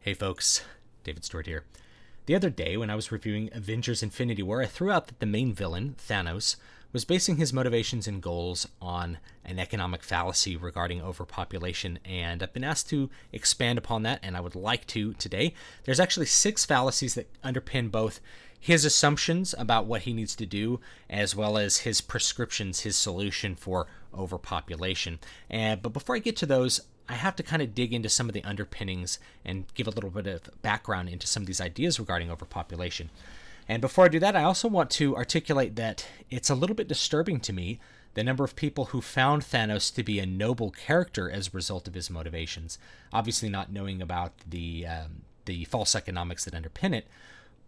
Hey folks, David Stewart here. The other day, when I was reviewing Avengers Infinity War, I threw out that the main villain, Thanos, was basing his motivations and goals on an economic fallacy regarding overpopulation, and I've been asked to expand upon that, and I would like to today. There's actually 6 fallacies that underpin both his assumptions about what he needs to do, as well as his prescriptions, his solution for overpopulation. But before I get to those, I have to kind of dig into some of the underpinnings and give a little bit of background into some of these ideas regarding overpopulation. And before I do that, I also want to articulate that it's a little bit disturbing to me the number of people who found Thanos to be a noble character as a result of his motivations. Obviously not knowing about the false economics that underpin it,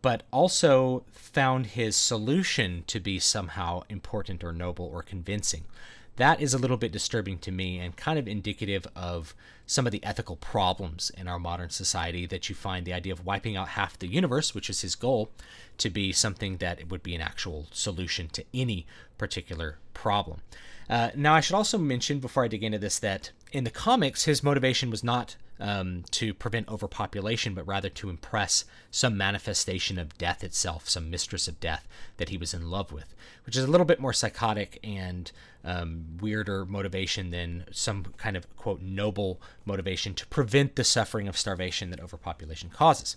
but also found his solution to be somehow important or noble or convincing. That is a little bit disturbing to me and kind of indicative of some of the ethical problems in our modern society, that you find the idea of wiping out half the universe, which is his goal, to be something that it would be an actual solution to any particular problem. Now, I should also mention before I dig into this that in the comics, his motivation was not to prevent overpopulation, but rather to impress some manifestation of death itself, some mistress of death that he was in love with, which is a little bit more psychotic and weirder motivation than some kind of, quote, noble motivation to prevent the suffering of starvation that overpopulation causes.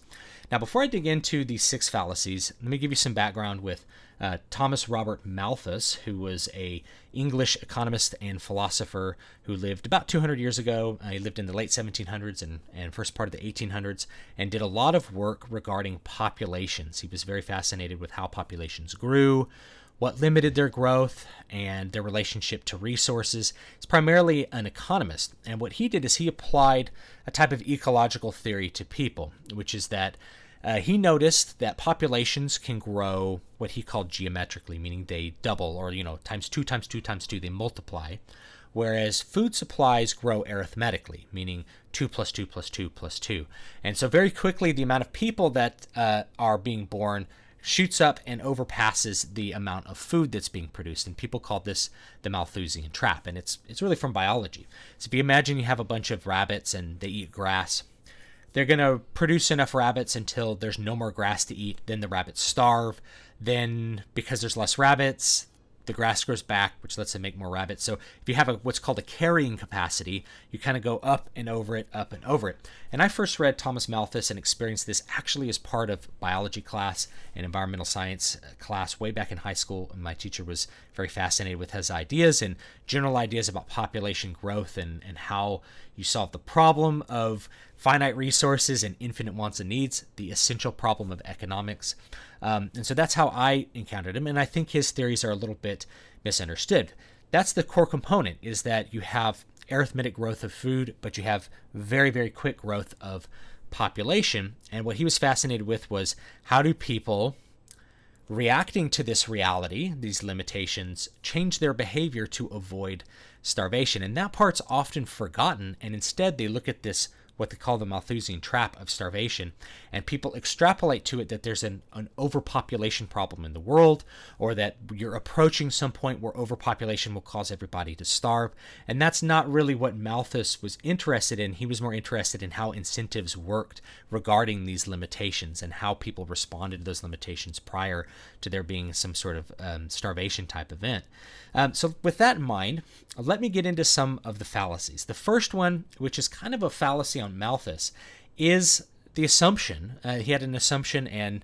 Now, before I dig into these 6 fallacies, let me give you some background with Thomas Robert Malthus, who was a English economist and philosopher who lived about 200 years ago. He lived in the late 1700s and first part of the 1800s and did a lot of work regarding populations. He was very fascinated with how populations grew, what limited their growth, and their relationship to resources. He's primarily an economist, and what he did is he applied a type of ecological theory to people, which is that he noticed that populations can grow what he called geometrically, meaning they double, or times 2 times 2 times 2, they multiply, whereas food supplies grow arithmetically, meaning 2 plus 2 plus 2 plus 2. And so very quickly, the amount of people that are being born shoots up and overpasses the amount of food that's being produced. And people call this the Malthusian Trap. And it's really from biology. So if you imagine you have a bunch of rabbits and they eat grass, they're going to produce enough rabbits until there's no more grass to eat. Then the rabbits starve. Then, because there's less rabbits, the grass grows back, which lets them make more rabbits. So if you have what's called a carrying capacity, you kind of go up and over it, up and over it. And I first read Thomas Malthus and experienced this actually as part of biology class and environmental science class way back in high school. And my teacher was very fascinated with his ideas and general ideas about population growth and how you solve the problem of finite resources and infinite wants and needs, the essential problem of economics. And so that's how I encountered him. And I think his theories are a little bit misunderstood. That's the core component, is that you have arithmetic growth of food, but you have very, very quick growth of population. And what he was fascinated with was, how do people reacting to this reality, these limitations, change their behavior to avoid starvation? And that part's often forgotten, and instead they look at this, what they call the Malthusian Trap of starvation, and people extrapolate to it that there's an overpopulation problem in the world, or that you're approaching some point where overpopulation will cause everybody to starve. And that's not really what Malthus was interested in. He was more interested in how incentives worked regarding these limitations and how people responded to those limitations prior to there being some sort of starvation type event. So with that in mind, let me get into some of the fallacies. The first one, which is kind of a fallacy on Malthus, is the assumption. He had an assumption, and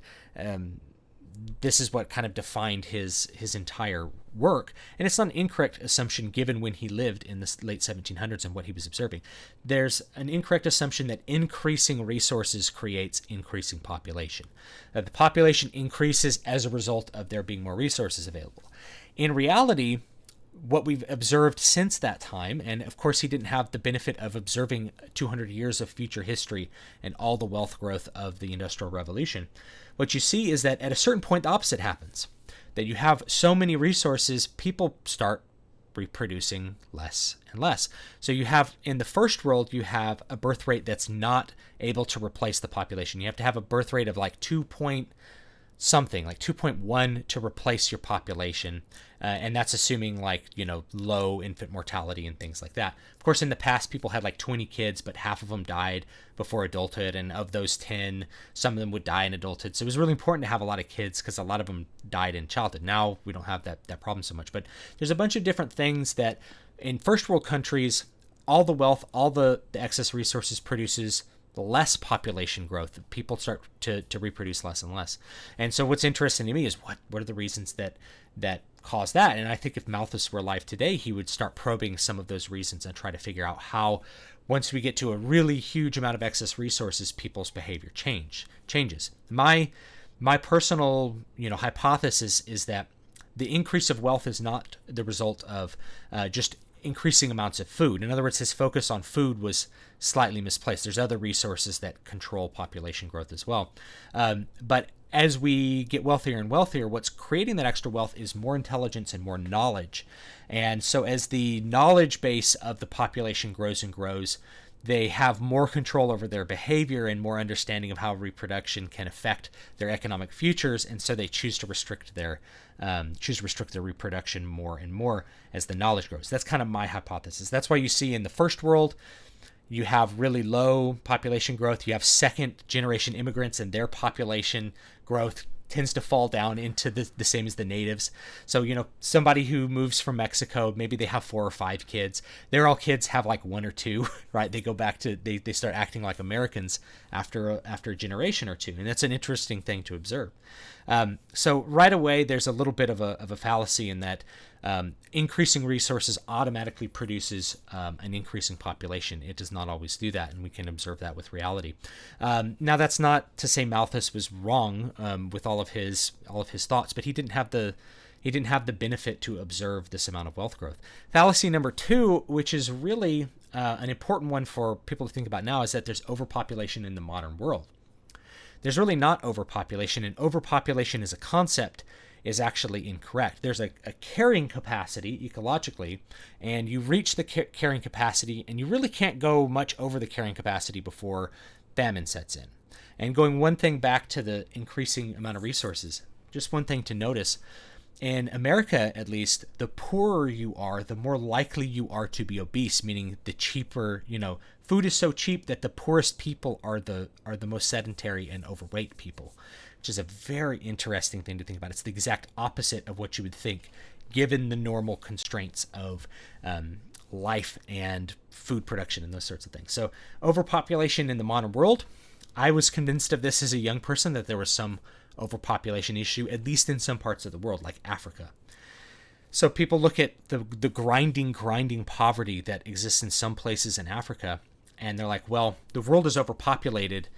this is what kind of defined his entire work. And it's not an incorrect assumption given when he lived in the late 1700s and what he was observing. There's an incorrect assumption that increasing resources creates increasing population. That the population increases as a result of there being more resources available. In reality, what we've observed since that time, and of course he didn't have the benefit of observing 200 years of future history and all the wealth growth of the Industrial Revolution, what you see is that at a certain point the opposite happens. That you have so many resources, people start reproducing less and less. So you have, in the first world, you have a birth rate that's not able to replace the population. You have to have a birth rate of like something like 2.1 to replace your population. And that's assuming like, low infant mortality and things like that. Of course, in the past, people had like 20 kids, but half of them died before adulthood. And of those 10, some of them would die in adulthood. So it was really important to have a lot of kids because a lot of them died in childhood. Now we don't have that problem so much. But there's a bunch of different things that in first world countries, all the wealth, all the excess resources produces less population growth. People start to reproduce less and less. And so what's interesting to me is what are the reasons that cause that? And I think if Malthus were alive today, he would start probing some of those reasons and try to figure out how, once we get to a really huge amount of excess resources, people's behavior changes. My personal hypothesis is that the increase of wealth is not the result of just increasing amounts of food. In other words, his focus on food was slightly misplaced. There's other resources that control population growth as well. But as we get wealthier and wealthier, what's creating that extra wealth is more intelligence and more knowledge. And so as the knowledge base of the population grows and grows, they have more control over their behavior and more understanding of how reproduction can affect their economic futures, and so they choose to restrict their reproduction more and more as the knowledge grows. That's kind of my hypothesis. That's why you see in the first world, you have really low population growth. You have second generation immigrants, and their population growth tends to fall down into the same as the natives. So, somebody who moves from Mexico, maybe they have 4 or 5 kids. Their all kids have like 1 or 2, right? They go back to, they start acting like Americans after a generation or 2. And that's an interesting thing to observe. So right away, there's a little bit of a fallacy in that increasing resources automatically produces an increasing population. It does not always do that, and we can observe that with reality. Now, that's not to say Malthus was wrong with all of his thoughts, but he didn't have the benefit to observe this amount of wealth growth. Fallacy number 2, which is really an important one for people to think about now, is that there's overpopulation in the modern world. There's really not overpopulation, and overpopulation as a concept is actually incorrect. There's a carrying capacity ecologically, and you reach the carrying capacity, and you really can't go much over the carrying capacity before famine sets in. And going one thing back to the increasing amount of resources, just one thing to notice, in America at least, the poorer you are, the more likely you are to be obese, meaning the cheaper, food is so cheap that the poorest people are the most sedentary and overweight people, which is a very interesting thing to think about. It's the exact opposite of what you would think, given the normal constraints of life and food production and those sorts of things. So overpopulation in the modern world, I was convinced of this as a young person, that there was some overpopulation issue, at least in some parts of the world, like Africa. So people look at the grinding poverty that exists in some places in Africa, and they're like, well, the world is overpopulated.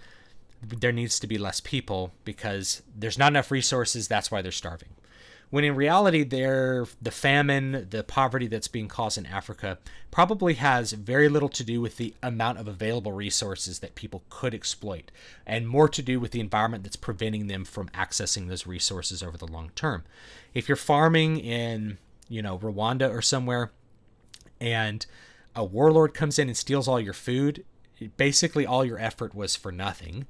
There needs to be less people because there's not enough resources. That's why they're starving. When in reality, the famine, the poverty that's being caused in Africa probably has very little to do with the amount of available resources that people could exploit, and more to do with the environment that's preventing them from accessing those resources over the long term. If you're farming in, Rwanda or somewhere, and a warlord comes in and steals all your food, basically all your effort was for nothing.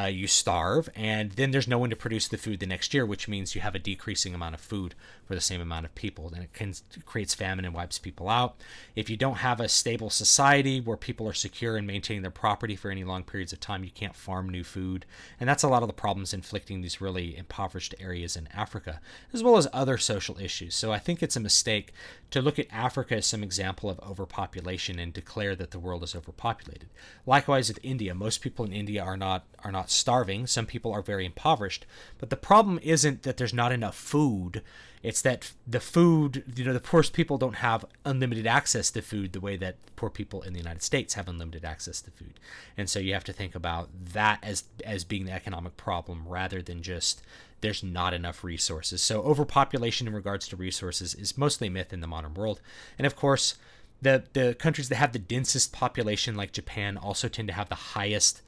You starve, and then there's no one to produce the food the next year, which means you have a decreasing amount of food for the same amount of people. Then it creates famine and wipes people out. If you don't have a stable society where people are secure and maintaining their property for any long periods of time, you can't farm new food. And that's a lot of the problems inflicting these really impoverished areas in Africa, as well as other social issues. So I think it's a mistake to look at Africa as some example of overpopulation and declare that the world is overpopulated. Likewise with India, most people in India are not starving. Some people are very impoverished, but the problem isn't that there's not enough food. It's that the food, the poorest people don't have unlimited access to food the way that poor people in the United States have unlimited access to food. And so you have to think about that as being the economic problem rather than just there's not enough resources. So overpopulation in regards to resources is mostly a myth in the modern world. And of course, the countries that have the densest population, like Japan, also tend to have the highest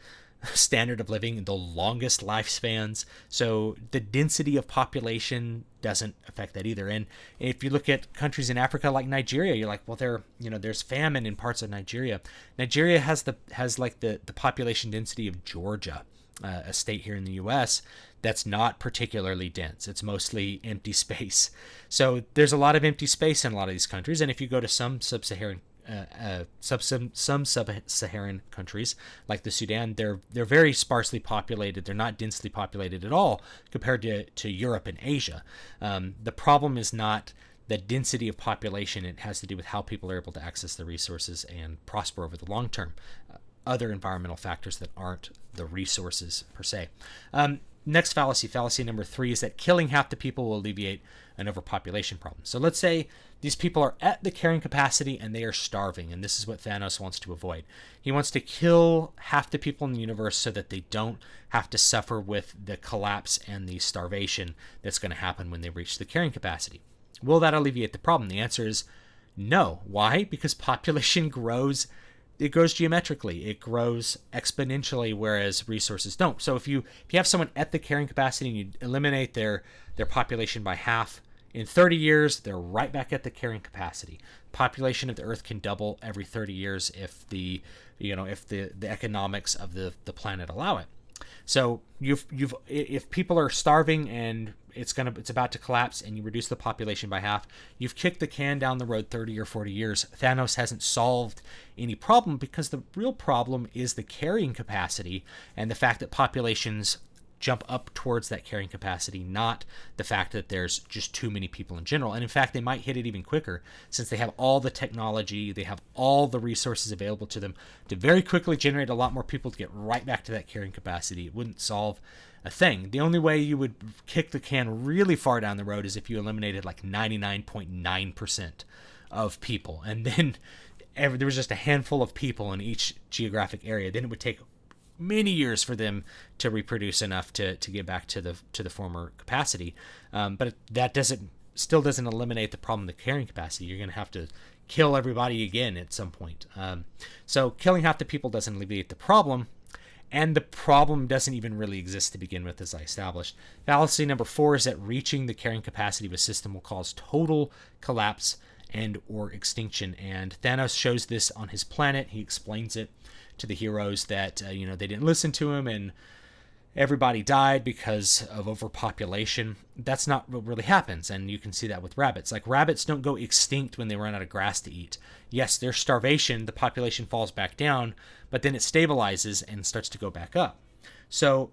standard of living and the longest lifespans. So the density of population doesn't affect that either. And if you look at countries in Africa like Nigeria, you're like, well, there's famine in parts of Nigeria. Nigeria has the population density of Georgia. a state here in the U.S. that's not particularly dense. It's mostly empty space. So there's a lot of empty space in a lot of these countries. And if you go to some sub-Saharan sub-Saharan countries like the Sudan, they're very sparsely populated. They're not densely populated at all compared to Europe and Asia. The problem is not the density of population. It has to do with how people are able to access the resources and prosper over the long term. Other environmental factors that aren't the resources per se. Next fallacy number 3, is that killing half the people will alleviate an overpopulation problem. So let's say these people are at the carrying capacity and they are starving, and this is what Thanos wants to avoid. He wants to kill half the people in the universe so that they don't have to suffer with the collapse and the starvation that's going to happen when they reach the carrying capacity. Will that alleviate the problem? The answer is no. Why? Because population grows. It grows geometrically. It grows exponentially, whereas resources don't. So if you have someone at the carrying capacity and you eliminate their population by half, in 30 years they're right back at the carrying capacity. Population of the Earth can double every 30 years if the economics of the planet allow it. So if people are starving and it's about to collapse and you reduce the population by half, you've kicked the can down the road 30 or 40 years. Thanos hasn't solved any problem because the real problem is the carrying capacity and the fact that populations jump up towards that carrying capacity, not the fact that there's just too many people in general. And in fact, they might hit it even quicker since they have all the technology, they have all the resources available to them to very quickly generate a lot more people to get right back to that carrying capacity. It wouldn't solve a thing. The only way you would kick the can really far down the road is if you eliminated like 99.9% of people, and then there was just a handful of people in each geographic area. Then it would take many years for them to reproduce enough to get back to the former capacity. But that still doesn't eliminate the problem of the carrying capacity. You're going to have to kill everybody again at some point. So killing half the people doesn't alleviate the problem, and the problem doesn't even really exist to begin with, as I established. Fallacy number 4 is that reaching the carrying capacity of a system will cause total collapse and or extinction. And Thanos shows this on his planet. He explains it to the heroes that they didn't listen to him and everybody died because of overpopulation. That's not what really happens, and you can see that with rabbits. Like, rabbits don't go extinct when they run out of grass to eat. Yes, there's starvation, the population falls back down, but then it stabilizes and starts to go back up. So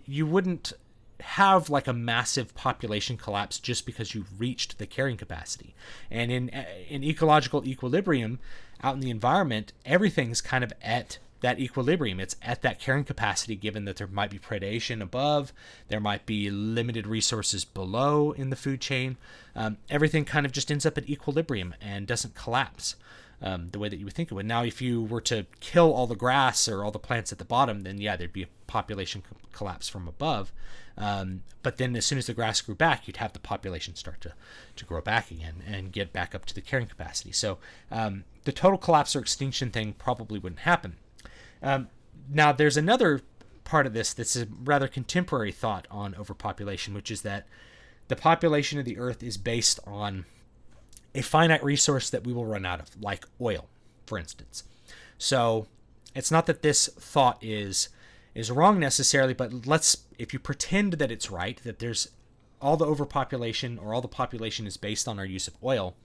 you wouldn't have like a massive population collapse just because you've reached the carrying capacity. And in ecological equilibrium out in the environment, everything's kind of at that equilibrium. It's at that carrying capacity, given that there might be predation above, there might be limited resources below in the food chain. Everything kind of just ends up at equilibrium and doesn't collapse the way that you would think it would. Now, if you were to kill all the grass or all the plants at the bottom, then yeah, there'd be a population collapse from above. But then as soon as the grass grew back, you'd have the population start to grow back again and get back up to the carrying capacity. So the total collapse or extinction thing probably wouldn't happen. Now, there's another part of this that's a rather contemporary thought on overpopulation, which is that the population of the Earth is based on a finite resource that we will run out of, like oil, for instance. So it's not that this thought is wrong necessarily, but if you pretend that it's right, that there's all the overpopulation or all the population is based on our use of oil.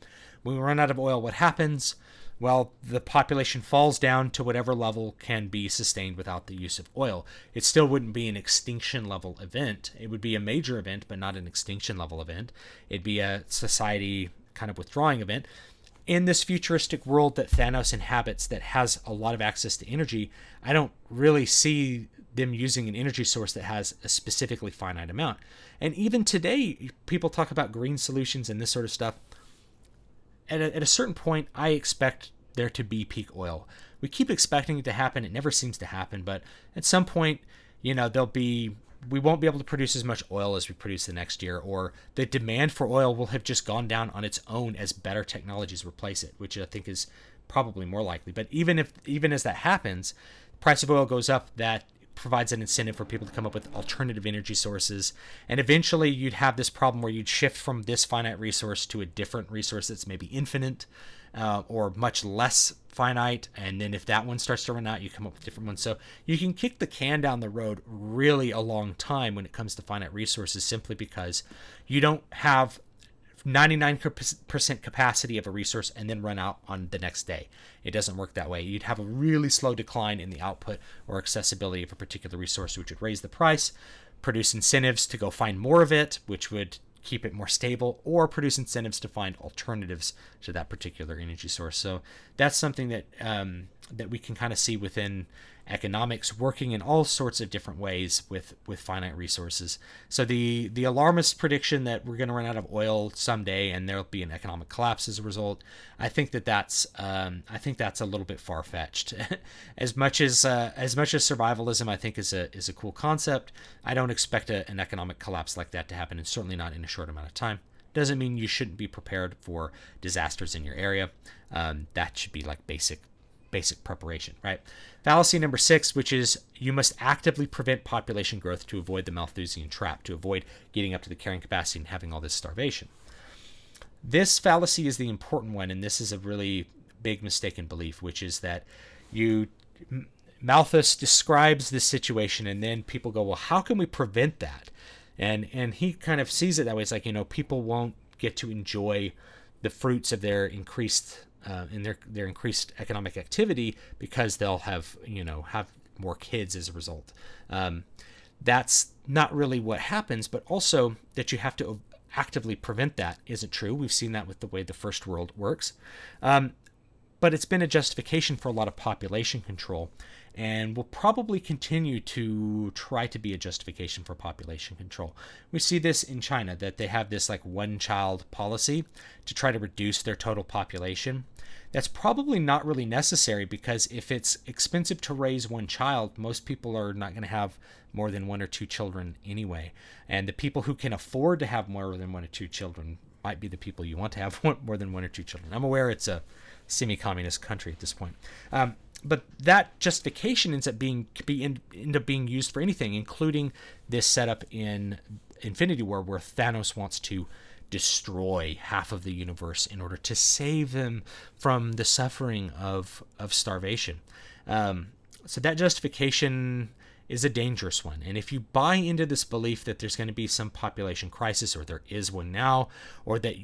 When we run out of oil, what happens? Well, the population falls down to whatever level can be sustained without the use of oil. It still wouldn't be an extinction level event. It would be a major event, but not an extinction level event. It'd be a society kind of withdrawing event. In this futuristic world that Thanos inhabits that has a lot of access to energy, I don't really see them using an energy source that has a specifically finite amount. And even today, people talk about green solutions and this sort of stuff. At a certain point, I expect there to be peak oil. We keep expecting it to happen. It never seems to happen. But at some point, we won't be able to produce as much oil as we produce the next year, or the demand for oil will have just gone down on its own as better technologies replace it, which I think is probably more likely. But even as that happens, the price of oil goes up, that provides an incentive for people to come up with alternative energy sources. And eventually you'd have this problem where you'd shift from this finite resource to a different resource that's maybe infinite or much less finite. And then if that one starts to run out, you come up with different ones. So you can kick the can down the road really a long time when it comes to finite resources, simply because you don't have 99% capacity of a resource and then run out on the next day. It doesn't work that way. You'd have a really slow decline in the output or accessibility of a particular resource, which would raise the price, produce incentives to go find more of it, which would keep it more stable, or produce incentives to find alternatives to that particular energy source. So that's something that that we can kind of see within economics, working in all sorts of different ways with finite resources. So the alarmist prediction that we're going to run out of oil someday and there'll be an economic collapse as a result, I think that's a little bit far fetched. as much as survivalism I think is a cool concept, I don't expect an economic collapse like that to happen, and certainly not in a short amount of time. Doesn't mean you shouldn't be prepared for disasters in your area. That should be like basic preparation, right? Fallacy number 6, which is you must actively prevent population growth to avoid the Malthusian Trap, to avoid getting up to the carrying capacity and having all this starvation. This fallacy is the important one, and this is a really big mistaken belief, which is that Malthus describes this situation, and then people go, well, how can we prevent that? And he kind of sees it that way. It's like, people won't get to enjoy the fruits of their increased their increased economic activity because they'll have more kids as a result. That's not really what happens, but also that you have to actively prevent that isn't true. We've seen that with the way the first world works. But it's been a justification for a lot of population control, and will probably continue to try to be a justification for population control. We see this in China, that they have this like one-child policy to try to reduce their total population. That's probably not really necessary, because if it's expensive to raise one child, most people are not going to have more than 1 or 2 children anyway. And the people who can afford to have more than 1 or 2 children might be the people you want to have more than 1 or 2 children. I'm aware it's a semi-communist country at this point. But that justification ends up being used for anything, including this setup in Infinity War, where Thanos wants to destroy half of the universe in order to save them from the suffering of starvation. So that justification is a dangerous one. And if you buy into this belief that there's going to be some population crisis, or there is one now, or that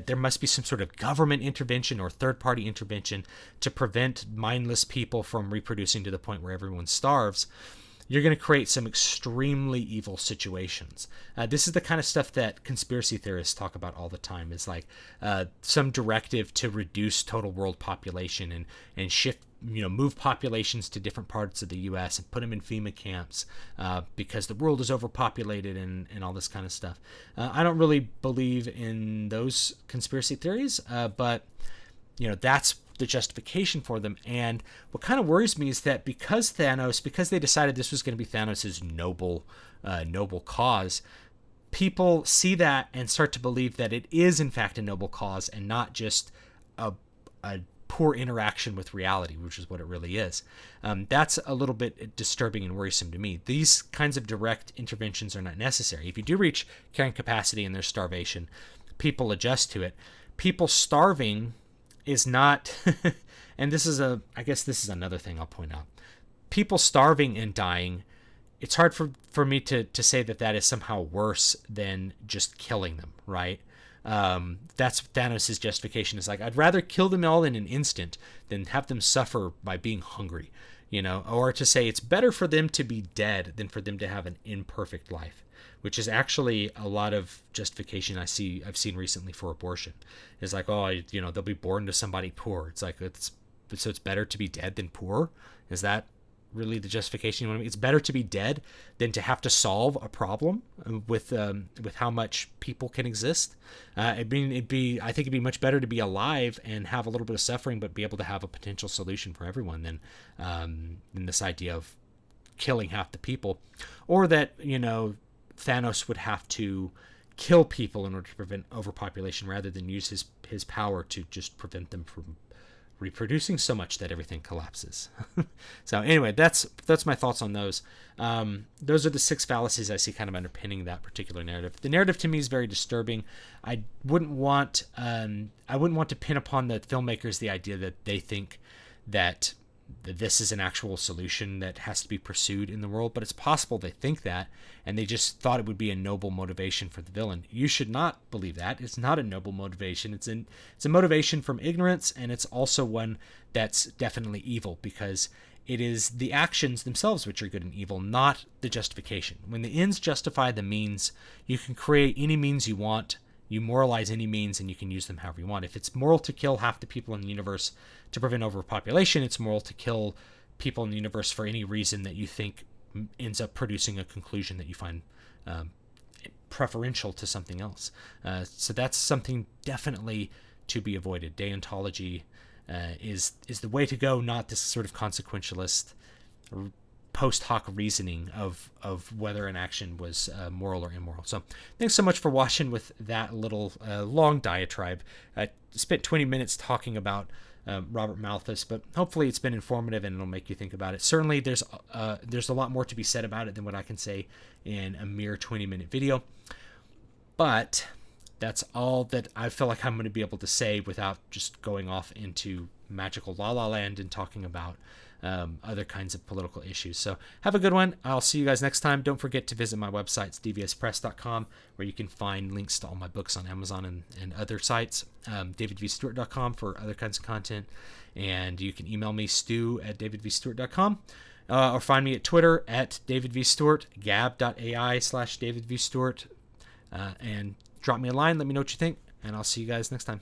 there must be some sort of government intervention or third-party intervention to prevent mindless people from reproducing to the point where everyone starves, you're going to create some extremely evil situations. This is the kind of stuff that conspiracy theorists talk about all the time. Is like some directive to reduce total world population and shift, move populations to different parts of the U.S. and put them in FEMA camps because the world is overpopulated and all this kind of stuff. I don't really believe in those conspiracy theories, but that's the justification for them. And what kind of worries me is that because they decided this was going to be Thanos's noble cause, people see that and start to believe that it is in fact a noble cause and not just a poor interaction with reality, which is what it really is. That's a little bit disturbing and worrisome to me. These kinds of direct interventions are not necessary. If you do reach carrying capacity and there's starvation, people adjust to it. People starving is not, and I guess this is another thing I'll point out. People starving and dying, it's hard for me to say that is somehow worse than just killing them, right? That's Thanos' justification. Is like, I'd rather kill them all in an instant than have them suffer by being hungry, or to say it's better for them to be dead than for them to have an imperfect life, which is actually a lot of justification I've seen recently for abortion. It's like, they'll be born to somebody poor. It's like, so it's better to be dead than poor? Is that really the justification you want to make? It's better to be dead than to have to solve a problem with how much people can exist. I think it'd be much better to be alive and have a little bit of suffering, but be able to have a potential solution for everyone than this idea of killing half the people, or that Thanos would have to kill people in order to prevent overpopulation rather than use his power to just prevent them from reproducing so much that everything collapses. So anyway, that's my thoughts on those. Those are the 6 fallacies I see kind of underpinning that particular narrative. The narrative to me is very disturbing. I wouldn't want to pin upon the filmmakers the idea that they think that this is an actual solution that has to be pursued in the world, but it's possible they think that, and they just thought it would be a noble motivation for the villain. You should not believe that. It's not a noble motivation. It's a motivation from ignorance, and it's also one that's definitely evil, because it is the actions themselves which are good and evil, not the justification. When the ends justify the means, you can create any means you want. You moralize any means, and you can use them however you want. If it's moral to kill half the people in the universe to prevent overpopulation, it's moral to kill people in the universe for any reason that you think ends up producing a conclusion that you find preferential to something else. So that's something definitely to be avoided. Deontology is the way to go, not this sort of consequentialist post hoc reasoning of whether an action was moral or immoral. So thanks so much for watching with that little long diatribe. I spent 20 minutes talking about Robert Malthus, but hopefully it's been informative and it'll make you think about it. Certainly there's a lot more to be said about it than what I can say in a mere 20-minute video, but that's all that I feel like I'm going to be able to say without just going off into magical la la land and talking about other kinds of political issues. So have a good one. I'll see you guys next time. Don't forget to visit my website, devspress.com, where you can find links to all my books on Amazon and other sites. davidvstewart.com for other kinds of content. And you can email me, stu@davidvstewart.com, or find me at Twitter at davidvstewart, gab.ai/davidvstewart, and drop me a line. Let me know what you think, and I'll see you guys next time.